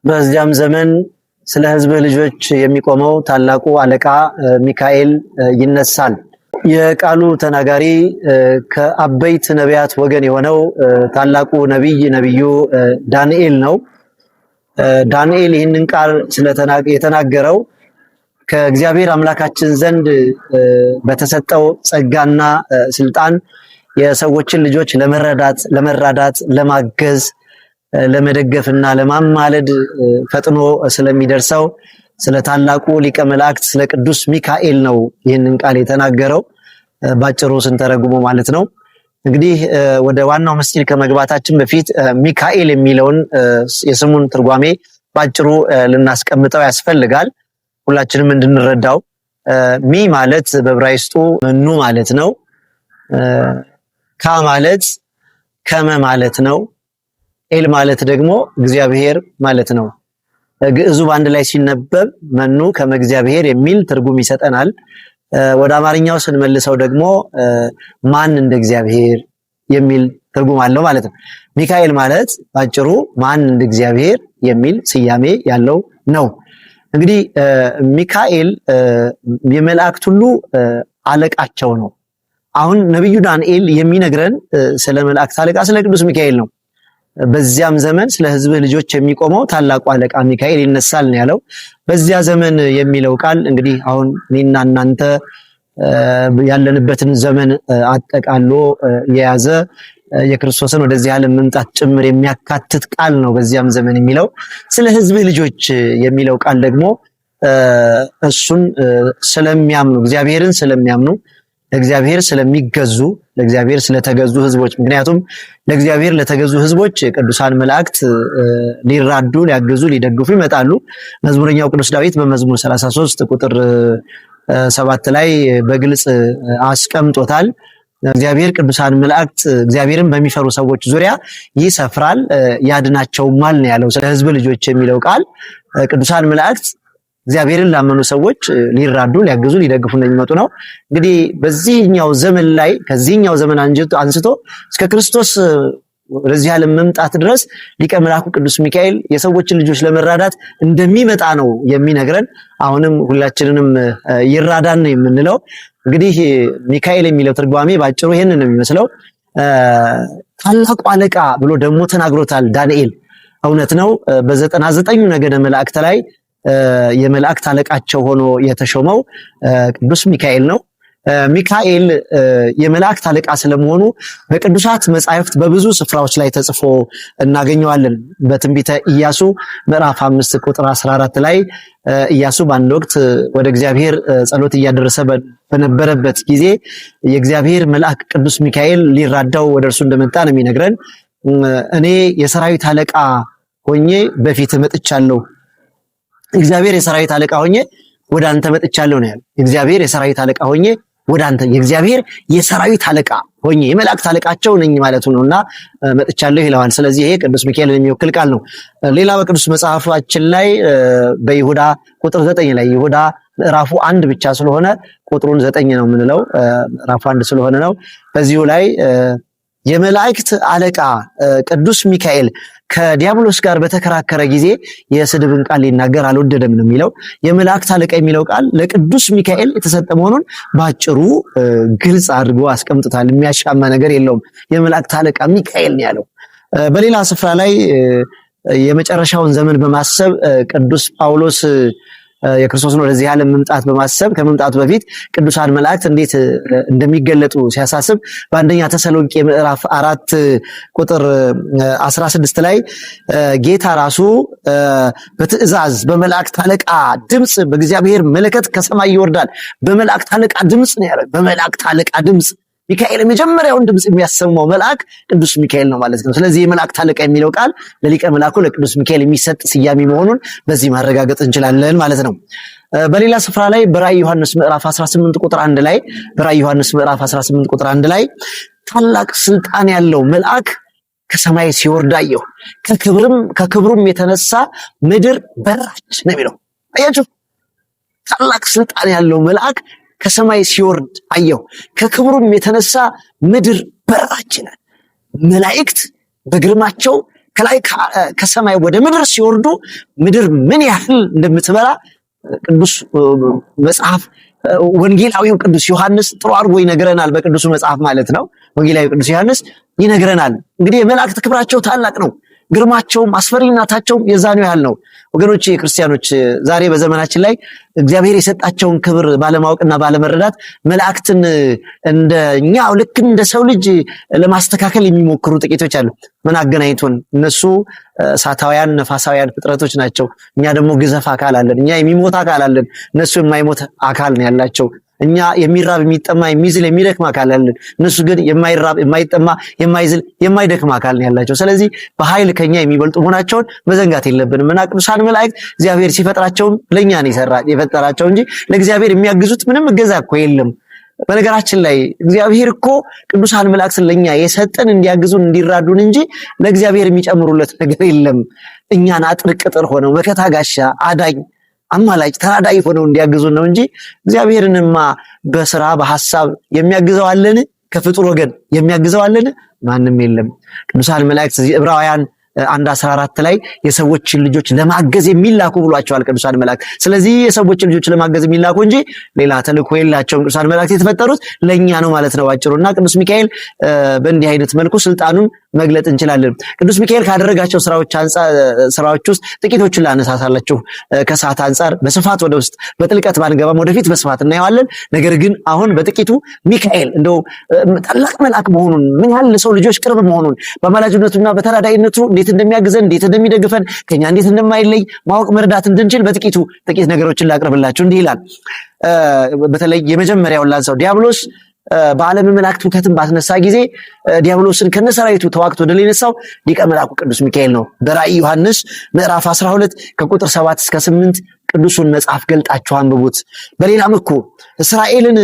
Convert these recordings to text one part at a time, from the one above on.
በዚያም ዘመን ስለ ሕዝብ ልጆች የሚቆመው ታላቁ አለቃ ሚካኤል ይነሳል። የቃሉ ተናጋሪ ከአበይት ነቢያት ወገን የሆነው ታላቁ ነብዩ ዳንኤል ነው። ዳንኤል ይህንን ቃል የተናገረው ከእግዚአብሔር አምላካችን ዘንድ በተሰጠው ጸጋና ስልጣን የሰዎችን ልጆች ለመራዳት፣ ለማገዝ፣ ለመደገፍና ለማማለድ ፈጥኖ ስለሚደርሰው ስለ ታላቁ ሊቀ መላእክት ስለ ቅዱስ ሚካኤል ነው ይህንን ቃል የተናገረው። ባጭሩ ስንተረጉሞ ማለት ነው። እንግዲህ ወደ ዋናው ምስጢር ከመግባታችን በፊት ሚካኤል የሚለውን የስሙን ትርጓሜ ባጭሩ ልናስቀምጠው ያስፈልጋል። ሁላችንም እንድንረዳው ሚ ማለት በዕብራይስጡ መኑ ማለት ነው። ካ ማለት ከመ ማለት ነው። ኤል ማለት ደግሞ እግዚአብሔር ማለት ነው። ግዕዙ በአንድ ላይ ሲነበብ መኑ ከመ እግዚአብሔር የሚል ትርጉም ይሰጠናል። ወደ አማርኛው ስንመልሰው ደግሞ ማን እንደ እግዚአብሔር የሚል ትርጉም አለው ማለት ነው። ሚካኤል ማለት ባጭሩ ማን እንደ እግዚአብሔር የሚል ስያሜ ያለው ነው። እንግዲህ ሚካኤል የመላእክት ሁሉ አለቃቸው ነው። አሁን ነብዩ ዳንኤል የሚነግረን ስለ መላእክት አለቃ ስለ ቅዱስ ሚካኤል ነው። በዚያም ዘመን ስለ ሕዝብ ልጆች የሚቆመው ታላቁ አለቃ ሚካኤል ይነሳል ነው ያለው። በዚያ ዘመን የሚለው ቃል እንግዲህ አሁን እኔና እናንተ ያለንበትን ዘመን አጠቃሎ የያዘ የክርስቶስን ወደዚህ ዓለም መምጣት ጭምር የሚያካትት ቃል ነው። በዚያም ዘመን የሚለው ስለ ሕዝብ ልጆች የሚለው ቃል ደግሞ እሱን ስለሚያምኑ እግዚአብሔርን ስለሚያምኑ ለእግዚአብሔር ስለሚገዙ ለእግዚአብሔር ስለተገዙ ህዝቦች፣ ምክንያቱም ለእግዚአብሔር ለተገዙ ህዝቦች ቅዱሳን መላእክት ሊራዱ፣ ሊያግዙ፣ ሊደግፉ ይመጣሉ። መዝሙረኛው ቅዱስ ዳዊት በመዝሙር 33 ቁጥር 7 ላይ በግልጽ አስቀምጦታል። እግዚአብሔር ቅዱሳን መላእክት እግዚአብሔርን በሚፈሩ ሰዎች ዙሪያ ይሰፍራል ያድናቸውማል ነው ያለው። ስለ ህዝብ ልጆች የሚለው ቃል ቅዱሳን መላእክት እግዚአብሔርን ላመኑ ሰዎች ሊራዱ፣ ሊያግዙ፣ ሊደግፉ እንደሚመጡ ነው። እንግዲህ በዚህኛው ዘመን ላይ ከዚህኛው ዘመን አንስቶ እስከ ክርስቶስ ወደዚህ ዓለም መምጣት ድረስ ሊቀ መላእክቱ ቅዱስ ሚካኤል የሰዎችን ልጆች ለመራዳት እንደሚመጣ ነው የሚነግረን። አሁንም ሁላችንንም ይራዳን ነው የምንለው። እንግዲህ ሚካኤል የሚለው ትርጓሜ ባጭሩ ይሄንን ነው የሚመስለው። ታላቁ አለቃ ብሎ ደግሞ ተናግሮታል ዳንኤል። እውነት ነው። በ99 ነገደ መላእክት ላይ የመላእክት አለቃቸው ሆኖ የተሾመው ቅዱስ ሚካኤል ነው። ሚካኤል የመላእክት አለቃ ስለመሆኑ በቅዱሳት መጻሕፍት በብዙ ስፍራዎች ላይ ተጽፎ እናገኘዋለን። በትንቢተ ኢያሱ ምዕራፍ 5 ቁጥር 14 ላይ ኢያሱ በአንድ ወቅት ወደ እግዚአብሔር ጸሎት እያደረሰ በነበረበት ጊዜ የእግዚአብሔር መልአክ ቅዱስ ሚካኤል ሊራዳው ወደ እርሱ እንደመጣ ነው የሚነግረን። እኔ የሰራዊት አለቃ ሆኜ በፊት መጥቻለሁ፣ እግዚአብሔር የሰራዊት አለቃ ሆኜ ወደ አንተ መጥቻለሁ ነው ያለው። እግዚአብሔር የሰራዊት አለቃ ሆኜ ወደ አንተ፣ የእግዚአብሔር የሰራዊት አለቃ ሆኜ የመላእክት አለቃቸው ነኝ ማለቱ ነውና መጥቻለሁ ይለዋል። ስለዚህ ይሄ ቅዱስ ሚካኤልን የሚወክል ቃል ነው። ሌላ በቅዱስ መጽሐፋችን ላይ በይሁዳ ቁጥር 9 ላይ ይሁዳ ምዕራፉ 1 ብቻ ስለሆነ ቁጥሩን 9 ነው የምንለው፣ ምዕራፉ 1 ስለሆነ ነው። በዚሁ ላይ የመላእክት አለቃ ቅዱስ ሚካኤል ከዲያብሎስ ጋር በተከራከረ ጊዜ የስድብን ቃል ሊናገር አልወደደም ነው የሚለው። የመላእክት አለቃ የሚለው ቃል ለቅዱስ ሚካኤል የተሰጠ መሆኑን ባጭሩ ግልጽ አድርጎ አስቀምጦታል። የሚያሻማ ነገር የለውም። የመላእክት አለቃ ሚካኤል ነው ያለው። በሌላ ስፍራ ላይ የመጨረሻውን ዘመን በማሰብ ቅዱስ ጳውሎስ የክርስቶስን ወደዚህ ዓለም መምጣት በማሰብ ከመምጣቱ በፊት ቅዱሳን መላእክት እንዴት እንደሚገለጡ ሲያሳስብ በአንደኛ ተሰሎንቄ ምዕራፍ 4 ቁጥር 16 ላይ ጌታ ራሱ በትእዛዝ በመላእክት አለቃ ድምጽ በእግዚአብሔር መለከት ከሰማይ ይወርዳል። በመላእክት አለቃ ድምጽ ነው ያለው። በመላእክት አለቃ ድምጽ ሚካኤል የመጀመሪያውን ድምጽ የሚያሰማው መልአክ ቅዱስ ሚካኤል ነው ማለት ነው። ስለዚህ የመላእክት አለቃ የሚለው ቃል ለሊቀ መላኩ ለቅዱስ ሚካኤል የሚሰጥ ስያሜ መሆኑን በዚህ ማረጋገጥ እንችላለን ማለት ነው። በሌላ ስፍራ ላይ በራዕየ ዮሐንስ ምዕራፍ 18 ቁጥር 1 ላይ በራዕየ ዮሐንስ ምዕራፍ 18 ቁጥር 1 ላይ ታላቅ ስልጣን ያለው መልአክ ከሰማይ ሲወርድ አየሁ፣ ከክብሩም የተነሳ ምድር በራች ነው የሚለው። አያችሁ፣ ታላቅ ስልጣን ያለው መልአክ ከሰማይ ሲወርድ አየሁ፣ ከክብሩም የተነሳ ምድር በራች ይላል። መላእክት በግርማቸው ከላይ ከሰማይ ወደ ምድር ሲወርዱ ምድር ምን ያህል እንደምትበላ ቅዱስ መጽሐፍ ወንጌላዊው ቅዱስ ዮሐንስ ጥሩ አድርጎ ይነግረናል። በቅዱሱ መጽሐፍ ማለት ነው። ወንጌላዊው ቅዱስ ዮሐንስ ይነግረናል። እንግዲህ የመላእክት ክብራቸው ታላቅ ነው፣ ግርማቸውም አስፈሪነታቸውም የዛኑ ያህል ነው። ወገኖች ክርስቲያኖች ዛሬ በዘመናችን ላይ እግዚአብሔር የሰጣቸውን ክብር ባለማወቅና ባለመረዳት መላእክትን እንደኛው ልክ እንደ ሰው ልጅ ለማስተካከል የሚሞክሩ ጥቂቶች አሉ። ምን አገናኝቶን? እነሱ እሳታውያን ነፋሳውያን ፍጥረቶች ናቸው። እኛ ደግሞ ግዘፍ አካል አለን። እኛ የሚሞት አካል አለን። እነሱ የማይሞት አካል ነው ያላቸው። እኛ የሚራብ የሚጠማ የሚዝል የሚደክም አካል አለን። እነሱ ግን የማይራብ የማይጠማ የማይዝል የማይደክም አካል ነው ያላቸው። ስለዚህ በኃይል ከኛ የሚበልጡ መሆናቸውን መዘንጋት የለብንም እና ቅዱሳን መላእክት እግዚአብሔር ሲፈጥራቸው ለኛ ነው የፈጠራቸው እንጂ ለእግዚአብሔር የሚያግዙት ምንም እገዛ እኮ የለም። በነገራችን ላይ እግዚአብሔር እኮ ቅዱሳን መላእክትን ለኛ የሰጠን እንዲያግዙን እንዲራዱን እንጂ ለእግዚአብሔር የሚጨምሩለት ነገር የለም። እኛን አጥር ቅጥር ሆነው መከታ ጋሻ አዳኝ አማላጭ ተራዳይ ሆነው እንዲያግዙን ነው እንጂ እግዚአብሔርንማ በስራ በሐሳብ የሚያግዘው አለን? ከፍጡር ወገን የሚያግዘው አለን? ማንም የለም። ቅዱሳን መላእክት ዕብራውያን 1:14 ላይ የሰዎችን ልጆች ለማገዝ የሚላኩ ብሏቸዋል ቅዱሳን መላእክት። ስለዚህ የሰዎችን ልጆች ለማገዝ የሚላኩ እንጂ ሌላ ተልእኮ የላቸውም። ቅዱሳን መላእክት የተፈጠሩት ለኛ ነው ማለት ነው አጭሩና ቅዱስ ሚካኤል በእንዲህ አይነት መልኩ ስልጣኑን መግለጥ እንችላለን። ቅዱስ ሚካኤል ካደረጋቸው ስራዎች ውስጥ ጥቂቶችን ላነሳሳላችሁ። ከሰዓት አንፃር በስፋት ወደ ውስጥ በጥልቀት ባንገባም ወደፊት በስፋት እናየዋለን። ነገር ግን አሁን በጥቂቱ ሚካኤል እንደው ታላቅ መልአክ መሆኑን ምን ያህል ለሰው ልጆች ቅርብ መሆኑን በአማላጅነቱና በተራዳይነቱ እንዴት እንደሚያግዘን እንዴት እንደሚደግፈን ከኛ እንዴት እንደማይለይ ማወቅ መረዳት እንድንችል በጥቂቱ ጥቂት ነገሮችን ላቅርብላችሁ። እንዲህ ይላል። በተለይ የመጀመሪያውን ላንሳው። ዲያብሎስ በዓለም መላእክት ሁከትን ባስነሳ ጊዜ ዲያብሎስን ከነሰራዊቱ ተዋግቶ ድል የነሳው ሊቀ መላእክቱ ቅዱስ ሚካኤል ነው። በራእይ ዮሐንስ ምዕራፍ 12 ከቁጥር 7 እስከ 8 ቅዱሱን መጽሐፍ ገልጣችሁ አንብቡት። በሌላም እኮ እስራኤልን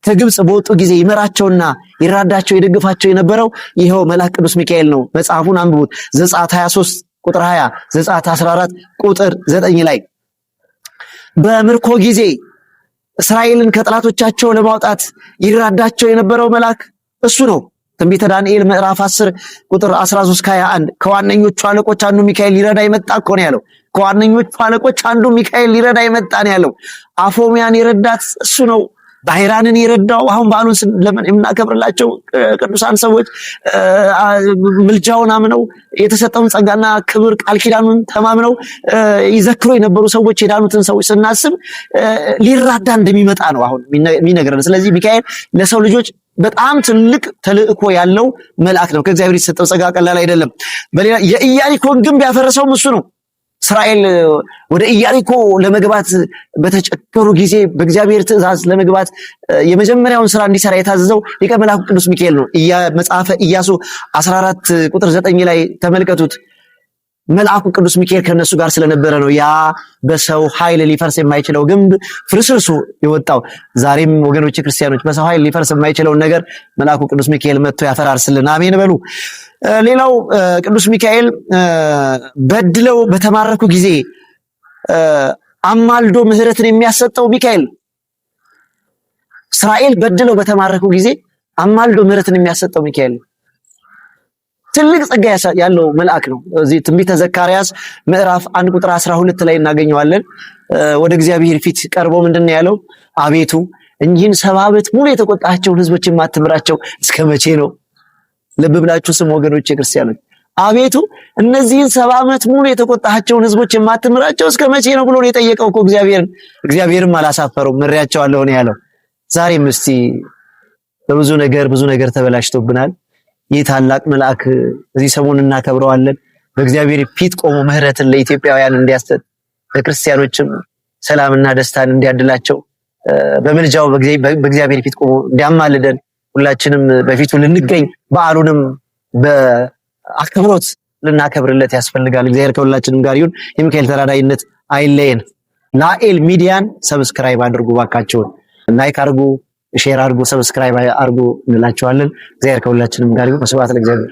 ከግብጽ በወጡ ጊዜ ይመራቸውና ይራዳቸው ይደግፋቸው የነበረው ይሄው መልአክ ቅዱስ ሚካኤል ነው። መጽሐፉን አንብቡት። ዘጸአት 23 ቁጥር 20፣ ዘጸአት 14 ቁጥር 9 ላይ በምርኮ ጊዜ እስራኤልን ከጠላቶቻቸው ለማውጣት ይራዳቸው የነበረው መልአክ እሱ ነው። ትንቢተ ዳንኤል ምዕራፍ 10 ቁጥር 13-21 ከዋነኞቹ አለቆች አንዱ ሚካኤል ሊረዳ የመጣ እኮ ነው ያለው። ከዋነኞቹ አለቆች አንዱ ሚካኤል ሊረዳ የመጣ ነው ያለው። አፎሚያን የረዳት እሱ ነው። ባሕራንን የረዳው አሁን በዓሉን ለምን የምናከብርላቸው ቅዱሳን ሰዎች ምልጃውን አምነው የተሰጠውን ጸጋና ክብር ቃል ኪዳኑን ተማምነው ይዘክሩ የነበሩ ሰዎች የዳኑትን ሰዎች ስናስብ ሊራዳ እንደሚመጣ ነው አሁን የሚነግረን። ስለዚህ ሚካኤል ለሰው ልጆች በጣም ትልቅ ተልእኮ ያለው መልአክ ነው። ከእግዚአብሔር የተሰጠው ጸጋ ቀላል አይደለም። በሌላ የኢያሪኮን ግንብ ያፈረሰውም እሱ ነው። እስራኤል ወደ ኢያሪኮ ለመግባት በተቸገሩ ጊዜ በእግዚአብሔር ትእዛዝ ለመግባት የመጀመሪያውን ስራ እንዲሰራ የታዘዘው ሊቀ መላእክቱ ቅዱስ ሚካኤል ነው። መጽሐፈ ኢያሱ 14 ቁጥር 9 ላይ ተመልከቱት። መልአኩ ቅዱስ ሚካኤል ከነሱ ጋር ስለነበረ ነው ያ በሰው ኃይል ሊፈርስ የማይችለው ግንብ ፍርስርሱ የወጣው። ዛሬም ወገኖች ክርስቲያኖች በሰው ኃይል ሊፈርስ የማይችለውን ነገር መልአኩ ቅዱስ ሚካኤል መጥቶ ያፈራርስልን። አሜን በሉ። ሌላው ቅዱስ ሚካኤል በድለው በተማረኩ ጊዜ አማልዶ ምሕረትን የሚያሰጠው ሚካኤል። እስራኤል በድለው በተማረኩ ጊዜ አማልዶ ምሕረትን የሚያሰጠው ሚካኤል ትልቅ ጸጋ ያለው መልአክ ነው። እዚህ ትንቢተ ዘካርያስ ምዕራፍ 1 ቁጥር 12 ላይ እናገኘዋለን። ወደ እግዚአብሔር ፊት ቀርቦ ምንድነው ያለው? አቤቱ እኚህን 70 ዓመት ሙሉ የተቆጣቸውን ሕዝቦች የማትምራቸው እስከ መቼ ነው? ልብ ብላችሁ ስሙ ወገኖቼ ክርስቲያኖች። አቤቱ እነዚህን 70 ዓመት ሙሉ የተቆጣቸውን ሕዝቦች የማትምራቸው እስከ መቼ ነው ብሎ ነው የጠየቀው እኮ እግዚአብሔርን። እግዚአብሔርም አላሳፈረው፣ ምሬያቸዋለሁ ነው ያለው። ዛሬም እስቲ በብዙ ነገር ተበላሽቶብናል። ይህ ታላቅ መልአክ እዚህ ሰሞን እናከብረዋለን። በእግዚአብሔር ፊት ቆሞ ምሕረትን ለኢትዮጵያውያን እንዲያሰጥ ለክርስቲያኖችም ሰላምና ደስታን እንዲያድላቸው በመልጃው በእግዚአብሔር ፊት ቆሞ እንዲያማልደን ሁላችንም በፊቱ ልንገኝ በዓሉንም በአክብሮት ልናከብርለት ያስፈልጋል። እግዚአብሔር ከሁላችንም ጋር ይሁን። የሚካኤል ተራዳይነት አይለየን። ናኤል ሚዲያን ሰብስክራይብ አድርጉ፣ ባካችሁን ላይክ አድርጉ፣ ሼር አድርጉ፣ ሰብስክራይብ አድርጉ እንላችኋለን። እግዚአብሔር ከሁላችንም ጋር ይሁን። ስብሐት ለእግዚአብሔር።